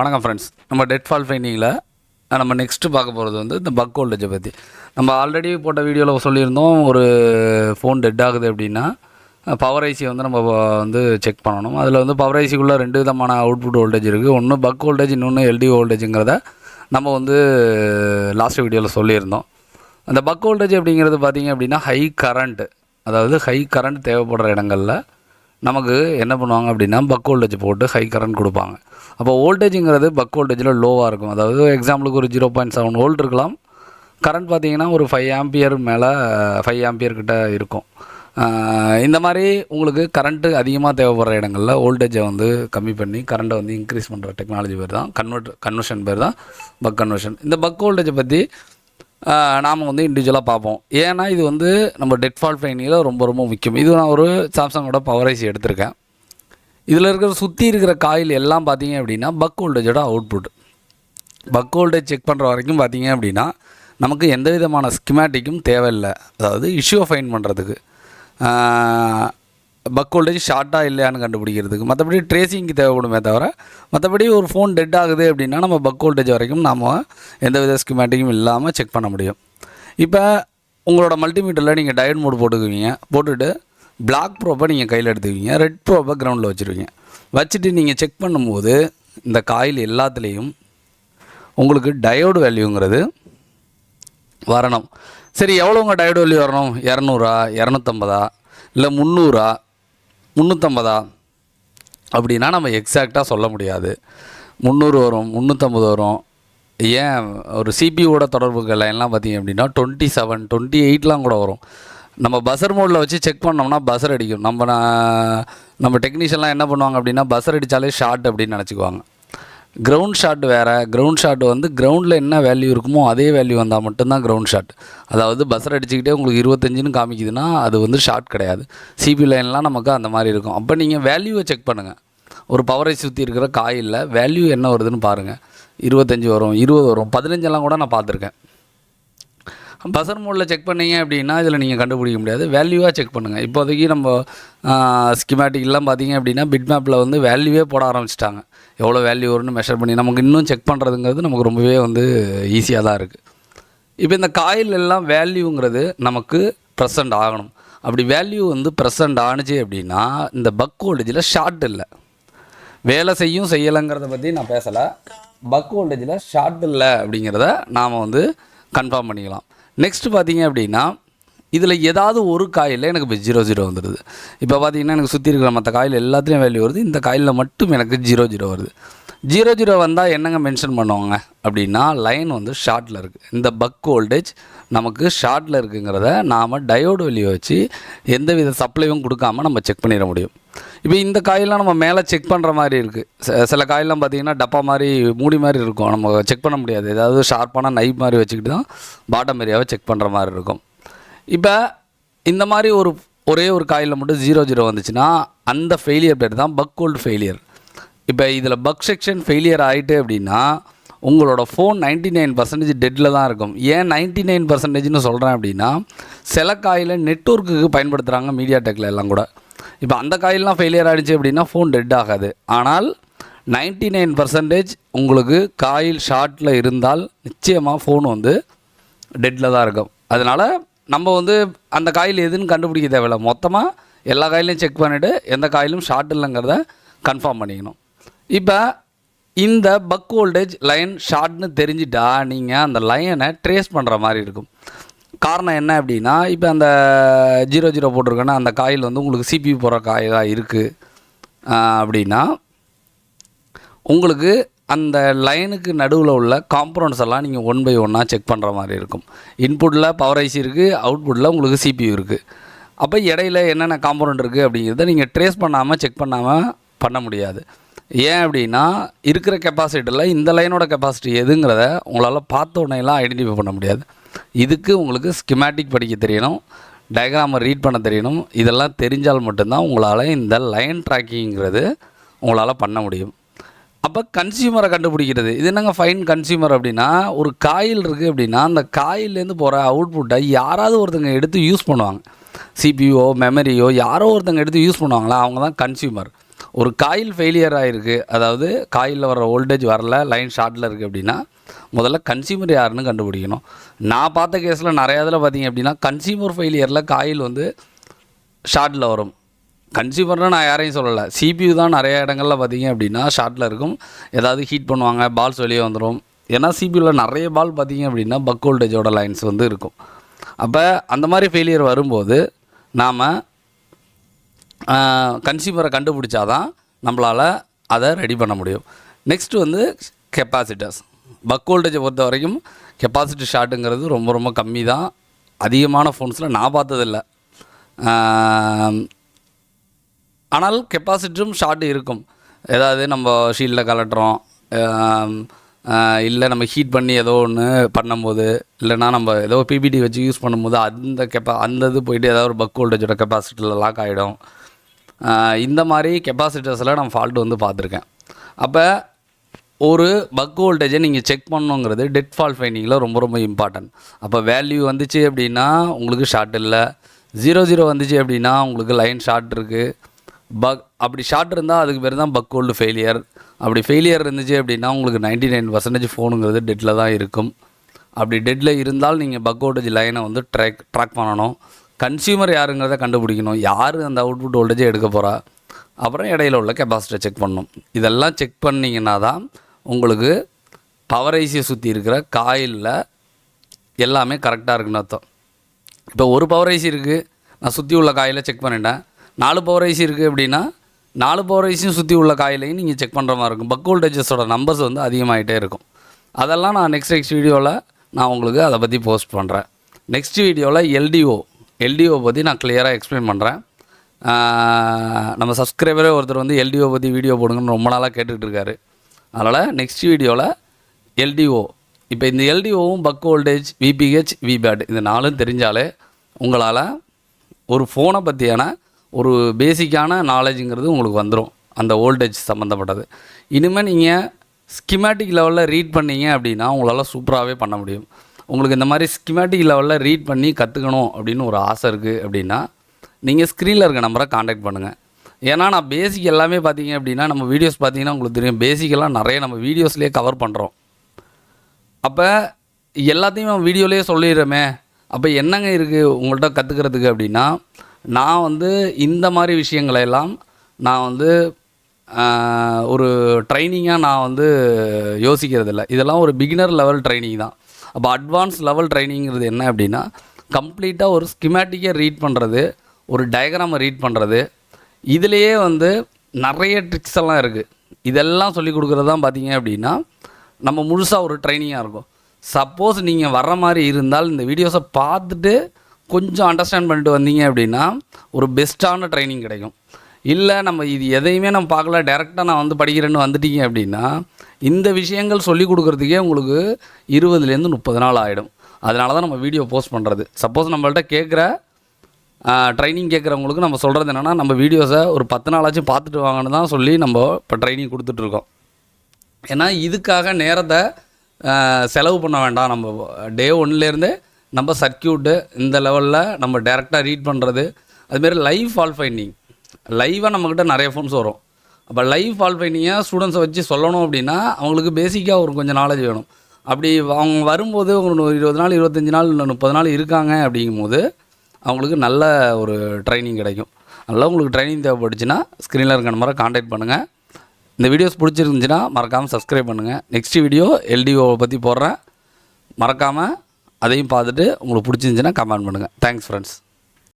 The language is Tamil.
வணக்கம் ஃப்ரெண்ட்ஸ். நம்ம டெட் ஃபால் ஃபைண்டிங்கில் நம்ம நெக்ஸ்ட்டு பார்க்க போகிறது வந்து இந்த பக் வோல்டேஜை பற்றி. நம்ம ஆல்ரெடி போட்ட வீடியோவில் சொல்லியிருந்தோம், ஒரு ஃபோன் டெட் ஆகுது அப்படின்னா பவர் ஐசி வந்து நம்ம வந்து செக் பண்ணணும். அதில் வந்து பவர் ஐசிக்குள்ளே 2 விதமான அவுட்புட் வோல்டேஜ் இருக்குது. ஒன்று பக் வோல்டேஜ், இன்னொன்று எல்டி வோல்டேஜுங்கிறத நம்ம வந்து லாஸ்ட் வீடியோவில் சொல்லியிருந்தோம். அந்த பக் வோல்டேஜ் அப்படிங்கிறது பார்த்திங்க அப்படின்னா ஹை கரண்ட்டு, அதாவது ஹை கரண்ட் தேவைப்படுற இடங்களில் நமக்கு என்ன பண்ணுவாங்க அப்படின்னா பக் வோல்டேஜ் போட்டு ஹை கரண்ட் கொடுப்பாங்க. அப்போ வோல்டேஜுங்கிறது பக் வோல்டேஜில் லோவாக இருக்கும். அதாவது எக்ஸாம்பிளுக்கு ஒரு 0.7 வோல்ட் இருக்கலாம். கரண்ட் பார்த்திங்கன்னா ஒரு 5 ஆம்பியர் மேலே 5 ஆம்பியர் கிட்ட இருக்கும். இந்த மாதிரி உங்களுக்கு கரண்ட்டு அதிகமாக தேவைப்படுற இடங்களில் வோல்டேஜை வந்து கம்மி பண்ணி கரண்ட்டை வந்து இன்க்ரீஸ் பண்ணுற டெக்னாலஜி பேர் தான் கன்வர்ஷன் பேர் தான் பக் கன்வர்ஷன். இந்த பக் வோல்டேஜை பற்றி நாம் வந்து இண்டிவிஜுவலாக பார்ப்போம். ஏன்னா இது வந்து நம்ம டெட் ஃபால் ஃபைண்டிங்கில் ரொம்ப ரொம்ப முக்கியம். இது நான் ஒரு சாம்சங்கோட பவர் ஐசி எடுத்திருக்கேன். இதில் இருக்கிற சுற்றி இருக்கிற காயில் எல்லாம் பார்த்தீங்க அப்படின்னா பக் வோல்டேஜோட அவுட்புட். பக் வோல்டேஜ் செக் பண்ணுற வரைக்கும் பார்த்தீங்க அப்படின்னா நமக்கு எந்த விதமான ஸ்கிமேட்டிக்கும் தேவையில்லை. அதாவது இஷ்யூவை ஃபைன் பண்ணுறதுக்கு, பக் வோல்டேஜ் ஷார்ட்டாக இல்லையான்னு கண்டுபிடிக்கிறதுக்கு, மற்றபடி ட்ரேசிங்க்கு தேவைப்படுமே தவிர மற்றபடி ஒரு ஃபோன் டெட் ஆகுது அப்படின்னா நம்ம பக் வோல்டேஜ் வரைக்கும் நாம் எந்த வித ஸ்கிமேட்டிக்கும் இல்லாமல் செக் பண்ண முடியும். இப்போ உங்களோட மல்டிமீட்டரில் நீங்கள் டயட் மோடு போட்டுக்குவீங்க. போட்டுட்டு பிளாக் ப்ரோப்பை நீங்கள் கையில் எடுத்துக்குவீங்க, ரெட் ப்ரோப்பை கிரவுண்டில் வச்சுருவீங்க. வச்சுட்டு நீங்கள் செக் பண்ணும்போது இந்த காயில் எல்லாத்துலேயும் உங்களுக்கு டயோடு வேல்யூங்கிறது வரணும். சரி, எவ்வளோங்க டயோடு வேல்யூ வரணும்? 200, 250, இல்லை 300, 350 அப்படின்னா நம்ம எக்ஸாக்டாக சொல்ல முடியாது. 300 வரும், 350 வரும். ஏன் ஒரு சிபியூவோட தொடர்புகள் எல்லாம் பார்த்திங்க அப்படின்னா 27, 28லாம் கூட வரும். நம்ம பஸர் மோடில் வச்சு செக் பண்ணோம்னா பஸர் அடிக்கும். நம்ம டெக்னீஷியன்லாம் என்ன பண்ணுவாங்க அப்படின்னா பஸர் அடித்தாலே ஷார்ட் அப்படின்னு நினச்சிக்குவாங்க. கிரவுண்ட் ஷாட் வேறு. கிரவுண்ட் ஷாட் வந்து கிரவுண்டில் என்ன வேல்யூ இருக்குமோ அதே வேல்யூ வந்தால் மட்டும்தான் கிரவுண்ட் ஷாட். அதாவது பஸர் அடிச்சுக்கிட்டே உங்களுக்கு 25ன்னு காமிக்குதுன்னா அது வந்து ஷார்ட் கிடையாது. சிபி லைன்லாம் நமக்கு அந்த மாதிரி இருக்கும். அப்போ நீங்கள் வேல்யூவை செக் பண்ணுங்கள். ஒரு பவரை சுற்றி இருக்கிற காயிலில் வேல்யூ என்ன வருதுன்னு பாருங்கள். 25 வரும், 20 வரும், 15 கூட நான் பார்த்துருக்கேன். பஸர் மோடில் செக் பண்ணிங்க அப்படின்னா இதில் நீங்கள் கண்டுபிடிக்க முடியாது. வேல்யூவாக செக் பண்ணுங்கள். இப்போதைக்கு நம்ம ஸ்கிமேட்டிக்லாம் பார்த்திங்க அப்படின்னா பிட் மேப்பில் வந்து வேல்யூவே போட ஆரம்பிச்சிட்டாங்க. எவ்வளோ வேல்யூ வரும்னு மெஷர் பண்ணி நமக்கு இன்னும் செக் பண்ணுறதுங்கிறது நமக்கு ரொம்பவே வந்து ஈஸியாக தான் இருக்குது. இப்போ இந்த காயில் எல்லாம் வேல்யூங்கிறது நமக்கு ப்ரெசண்ட் ஆகணும். அப்படி வேல்யூ வந்து ப்ரெசண்ட் ஆணுச்சு அப்படின்னா இந்த பக் வோல்டேஜில் ஷார்ட் இல்லை. வேலை செய்யலைங்கிறத பற்றி நான் பேசலை. பக் வோல்டேஜில் ஷார்ட் இல்லை அப்படிங்கிறத நாம் வந்து கன்ஃபார்ம் பண்ணிக்கலாம். நெக்ஸ்ட்டு பார்த்தீங்க அப்படின்னா இதில் ஏதாவது ஒரு காயில் எனக்கு இப்போ 00 வந்துடுது. இப்போ பார்த்தீங்கன்னா எனக்கு சுற்றி இருக்கிற மற்ற காயில் எல்லாத்துலேயும் வேல்யூ வருது. இந்த காயிலில் மட்டும் எனக்கு 00 வருது. 00 வந்தால் என்னங்க மென்ஷன் பண்ணுவாங்க அப்படின்னா லைன் வந்து ஷார்ட்டில் இருக்குது. இந்த பக் வோல்டேஜ் நமக்கு ஷார்ட்டில் இருக்குங்கிறத நாம் டயோடு வெளியே வச்சு எந்த வித சப்ளையும் கொடுக்காமல் நம்ம செக் பண்ணிட முடியும். இப்போ இந்த காயிலாம் நம்ம மேலே செக் பண்ணுற மாதிரி இருக்குது. சில காயிலாம் பார்த்திங்கன்னா டப்பா மாதிரி மூடி மாதிரி இருக்கும். நம்ம செக் பண்ண முடியாது. ஏதாவது ஷார்ப்பான நைப் மாதிரி வச்சுக்கிட்டு தான் பாட்டம் ஏரியாவை செக் பண்ணுற மாதிரி இருக்கும். இப்போ இந்த மாதிரி ஒரே ஒரு காயிலில் மட்டும் 00 வந்துச்சுன்னா அந்த ஃபெயிலியர் பேர் தான் பக் வோல்ட் ஃபெயிலியர். இப்போ இதில் பக் செக்ஷன் ஃபெயிலியர் ஆகிட்டு அப்படின்னா உங்களோட ஃபோன் 99% டெட்டில் தான் இருக்கும். ஏன் 99%ன்னு சொல்கிறேன் அப்படின்னா சில காயில் நெட்வொர்க்குக்கு பயன்படுத்துகிறாங்க மீடியா டெக்கில் எல்லாம் கூட. இப்போ அந்த காயிலெலாம் ஃபெயிலியர் ஆகிடுச்சு அப்படின்னா ஃபோன் டெட் ஆகாது. ஆனால் 99% உங்களுக்கு காயில் ஷார்ட்டில் இருந்தால் நிச்சயமாக ஃபோன் வந்து டெட்டில் தான் இருக்கும். அதனால் நம்ம வந்து அந்த காயில் எதுன்னு கண்டுபிடிக்க தேவையில்லை. மொத்தமாக எல்லா காயிலையும் செக் பண்ணிவிட்டு எந்த காயிலும் ஷார்ட் இல்லைங்கிறத கன்ஃபார்ம் பண்ணிக்கணும். இப்போ இந்த பக் வோல்டேஜ் லைன் ஷார்ட்னு தெரிஞ்சிட்டா நீங்கள் அந்த லைனை ட்ரேஸ் பண்ணுற மாதிரி இருக்கும். காரணம் என்ன அப்படின்னா இப்போ அந்த 00 போட்டிருக்கேன்னா அந்த காயில் வந்து உங்களுக்கு சிபியூ போகிற காயிலாக இருக்குது அப்படின்னா உங்களுக்கு அந்த லைனுக்கு நடுவில் உள்ள காம்பனண்ட்ஸ் எல்லாம் நீங்கள் 1 by 1 செக் பண்ணுற மாதிரி இருக்கும். இன்புட்டில் பவர் ஐசி இருக்குது, அவுட்புட்டில் உங்களுக்கு சிபியூ இருக்குது. அப்போ இடையில என்னென்ன காம்பனண்ட் இருக்குது அப்படிங்கிறத நீங்கள் ட்ரேஸ் பண்ணாமல் செக் பண்ண முடியாது. ஏன் அப்படின்னா இருக்கிற கெப்பாசிட்டியில் இந்த லைனோட கெப்பாசிட்டி எதுங்கிறத உங்களால் பார்த்த உடனேலாம் ஐடென்டிஃபை பண்ண முடியாது. இதுக்கு உங்களுக்கு ஸ்கிமேட்டிக் படிக்க தெரியணும், டயக்ராமை ரீட் பண்ண தெரியணும். இதெல்லாம் தெரிஞ்சால் மட்டும்தான் உங்களால் இந்த லைன் ட்ராக்கிங்கிறது உங்களால் பண்ண முடியும். அப்போ கன்சியூமரை கண்டுபிடிக்கிறது இது என்னங்க ஃபைன் கன்சியூமர் அப்படின்னா ஒரு காயில் இருக்குது அப்படின்னா அந்த காயிலேருந்து போகிற அவுட்புட்டை யாராவது ஒருத்தங்க எடுத்து யூஸ் பண்ணுவாங்க. சிபியூஓ மெமரியோ யாரோ ஒருத்தங்க எடுத்து யூஸ் பண்ணுவாங்களா, அவங்க தான் கன்சியூமர். ஒரு காயில் ஃபெயிலியர் ஆகிருக்கு, அதாவது காயிலில் வர வோல்டேஜ் வரல, லைன் ஷார்ட்டில் இருக்குது அப்படின்னா முதல்ல கன்சியூமர் யாருன்னு கண்டுபிடிக்கணும். நான் பார்த்த கேஸில் நிறையா இதில் பார்த்திங்க அப்படின்னா கன்சியூமர் ஃபெயிலியரில் காயில் வந்து ஷார்ட்டில் வரும். கன்சியூமர்னால் நான் யாரையும் சொல்லலை, CPU தான் நிறைய இடங்களில் பார்த்திங்க அப்படின்னா ஷார்ட்டில் இருக்கும். ஏதாவது ஹீட் பண்ணுவாங்க, பால்ஸ் வெளியே வந்துடும். ஏன்னா CPUவில் நிறைய பால் பார்த்திங்க அப்படின்னா பக் வோல்டேஜோட லைன்ஸ் வந்து இருக்கும். அப்போ அந்த மாதிரி ஃபெயிலியர் வரும்போது நாம் கன்சியூமரை கண்டுபிடிச்சாதான் நம்மளால் அதை ரெடி பண்ண முடியும். நெக்ஸ்ட்டு வந்து கெப்பாசிட்டர்ஸ். பக் வோல்டேஜை பொறுத்த வரைக்கும் கெப்பாசிட்டி ஷார்ட்டுங்கிறது ரொம்ப ரொம்ப கம்மி தான். அதிகமான ஃபோன்ஸில் நான் பார்த்ததில்லை. ஆனால் கெப்பாசிட்டரும் ஷார்ட் இருக்கும். ஏதாவது நம்ம ஷீல்டில் கலட்டுறோம், இல்லை நம்ம ஹீட் பண்ணி ஏதோ ஒன்று பண்ணும்போது, இல்லைனா நம்ம ஏதோ PPT வச்சு யூஸ் பண்ணும்போது அந்த இது போய்ட்டு ஏதாவது ஒரு பக் வோல்டேஜோட கெப்பாசிட்டரில் லாக் ஆகிடும். இந்த மாதிரி கெப்பாசிட்டர்ஸில் நான் ஃபால்ட்டு வந்து பார்த்துருக்கேன். அப்போ ஒரு பக் வோல்டேஜை நீங்கள் செக் பண்ணணுங்கிறது டெட் ஃபால்ட் ஃபைண்டிங்கில் ரொம்ப ரொம்ப இம்பார்ட்டன்ட். அப்போ வேல்யூ வந்துச்சு அப்படின்னா உங்களுக்கு ஷார்ட் இல்லை, 0 வந்துச்சு அப்படின்னா உங்களுக்கு லைன் ஷார்ட் இருக்குது. அப்படி ஷார்ட் இருந்தால் அதுக்கு பேர் தான் பக் வோல்ட் ஃபெயிலியர். அப்படி ஃபெயிலியர் இருந்துச்சு அப்படின்னா உங்களுக்கு 99% ஃபோனுங்கிறது டெட்டில் தான் இருக்கும். அப்படி டெட்டில் இருந்தால் நீங்கள் பக் வோல்டேஜ் லைனை வந்து ட்ராக் பண்ணணும். கன்சியூமர் யாருங்கிறத கண்டுபிடிக்கணும், யார் அந்த அவுட்புட் வோல்டேஜை எடுக்க போகிறா. அப்புறம் இடையில உள்ள கெப்பாசிட்டர் செக் பண்ணணும். இதெல்லாம் செக் பண்ணிங்கன்னா தான் உங்களுக்கு பவர் ஐசியை சுற்றி இருக்கிற காயிலில் எல்லாமே கரெக்டாக இருக்குன்னு அர்த்தம். இப்போ ஒரு பவர் ஐசி இருக்குது, நான் சுற்றி உள்ள காயில் செக் பண்ணிட்டேன். 4 பவர் ஐசி இருக்குது அப்படின்னா 4 பவர் ஐசியும் சுற்றி உள்ள காயிலையும் நீங்கள் செக் பண்ணுற மாதிரி இருக்கும். பக் வோல்டேஜஸோட நம்பர்ஸ் வந்து அதிகமாகிட்டே இருக்கும். அதெல்லாம் நான் நெக்ஸ்ட் வீடியோவில் நான் உங்களுக்கு அதை பற்றி போஸ்ட் பண்ணுறேன். நெக்ஸ்ட் வீடியோவில் எல்டிஓ பற்றி நான் கிளியராக எக்ஸ்பிளைன் பண்ணுறேன். நம்ம சப்ஸ்கிரைபரே ஒருத்தர் வந்து எல்டிஓ பற்றி வீடியோ போடுங்கன்னு ரொம்ப நாளாக கேட்டுக்கிட்டு இருக்காரு. அதனால் நெக்ஸ்ட் வீடியோவில் எல்டிஓ, இப்போ இந்த எல்டிஓவும் பக் வோல்டேஜ், விபிஹெச், விபேட் இந்த 4ம் தெரிஞ்சாலே உங்களால் ஒரு ஃபோனை பற்றியான ஒரு பேசிக்கான நாலேஜுங்கிறது உங்களுக்கு வந்துடும், அந்த வோல்டேஜ் சம்மந்தப்பட்டது. இனிமேல் நீங்கள் ஸ்கிமேட்டிக் லெவலில் ரீட் பண்ணிங்க அப்படின்னா உங்களால் சூப்பராகவே பண்ண முடியும். உங்களுக்கு இந்த மாதிரி ஸ்கிமேட்டிக் லெவலில் ரீட் பண்ணி கற்றுக்கணும் அப்படின்னு ஒரு ஆசை இருக்குது அப்படின்னா நீங்கள் ஸ்க்ரீனில் இருக்க நம்பரை காண்டாக்ட் பண்ணுங்கள். ஏன்னா நான் பேசிக் எல்லாமே பார்த்தீங்க அப்படின்னா நம்ம வீடியோஸ் பார்த்தீங்கன்னா உங்களுக்கு தெரியும், பேசிக்கெல்லாம் நிறைய நம்ம வீடியோஸ்லேயே கவர் பண்ணுறோம். அப்போ எல்லாத்தையும் நம்ம வீடியோலேயே சொல்லிடுறோமே, அப்போ என்னங்க இருக்குது உங்கள்கிட்ட கற்றுக்கிறதுக்கு அப்படின்னா, நான் வந்து இந்த மாதிரி விஷயங்களெல்லாம் நான் வந்து ஒரு ட்ரைனிங்காக நான் வந்து யோசிக்கிறதில்ல. இதெல்லாம் ஒரு பிகினர் லெவல் ட்ரைனிங் தான். அப்போ அட்வான்ஸ் லெவல் ட்ரைனிங்கிறது என்ன அப்படின்னா, கம்ப்ளீட்டாக ஒரு ஸ்கிமேட்டிக்கை ரீட் பண்ணுறது, ஒரு டயக்ராமை ரீட் பண்ணுறது, இதிலேயே வந்து நிறைய ட்ரிக்ஸ் எல்லாம் இருக்குது. இதெல்லாம் சொல்லிக் கொடுக்குறது தான் பார்த்தீங்க அப்படின்னா நம்ம முழுசாக ஒரு ட்ரைனிங்காக இருக்கும். சப்போஸ் நீங்கள் வர்ற மாதிரி இருந்தால் இந்த வீடியோஸை பார்த்துட்டு கொஞ்சம் அண்டர்ஸ்டாண்ட் பண்ணிட்டு வந்தீங்க அப்படின்னா ஒரு பெஸ்ட்டான ட்ரைனிங் கிடைக்கும். இல்லை நம்ம இது எதையுமே நம்ம பார்க்கல, டேரெக்டாக நான் வந்து படிக்கிறேன்னு வந்துட்டீங்க அப்படின்னா இந்த விஷயங்கள் சொல்லிக் கொடுக்குறதுக்கே உங்களுக்கு 20லேருந்து 30 நாள் ஆகிடும். அதனால தான் நம்ம வீடியோ போஸ்ட் பண்ணுறது. சப்போஸ் நம்மள்ட்ட கேட்குற ட்ரைனிங் கேட்குறவங்களுக்கு நம்ம சொல்கிறது என்னென்னா, நம்ம வீடியோஸை ஒரு 10 நாளாச்சும் பார்த்துட்டு வாங்கன்னு தான் சொல்லி நம்ம இப்போ ட்ரைனிங் கொடுத்துட்ருக்கோம். ஏன்னா இதுக்காக நேரத்தை செலவு பண்ண வேண்டாம். நம்ம டே 1லேருந்தே நம்ம சர்க்கியூட்டு இந்த லெவலில் நம்ம டேரெக்டாக ரீட் பண்ணுறது, அதுமாரி லைவ் ஃபால்ட் ஃபைண்டிங், லைவாக நம்மக்கிட்ட நிறைய ஃபோன்ஸ் வரும். அப்போ லைவ் ஃபால்ட் ஃபைண்டிங்கை ஸ்டூடெண்ட்ஸை வச்சு சொல்லணும் அப்படின்னா அவங்களுக்கு பேசிக்காக ஒரு கொஞ்சம் நாலேஜ் வேணும். அப்படி அவங்க வரும்போது ஒரு 20 நாள் 25 நாள் 30 நாள் இருக்காங்க அப்படிங்கும்போது அவங்களுக்கு நல்ல ஒரு ட்ரைனிங் கிடைக்கும். நல்லா உங்களுக்கு ட்ரைனிங் தேவைப்பட்டுச்சுன்னா ஸ்க்ரீனில் இருக்க நம்பரை காண்டாக்ட் பண்ணுங்கள். இந்த வீடியோஸ் பிடிச்சிருந்துச்சுன்னா மறக்காமல் சப்ஸ்கிரைப் பண்ணுங்கள். நெக்ஸ்ட் வீடியோ எல்டிஓவை பற்றி போடுறேன், மறக்காமல் அதையும் பார்த்துட்டு உங்களுக்கு பிடிச்சிருந்துச்சுன்னா கமெண்ட் பண்ணுங்கள். Thanks friends.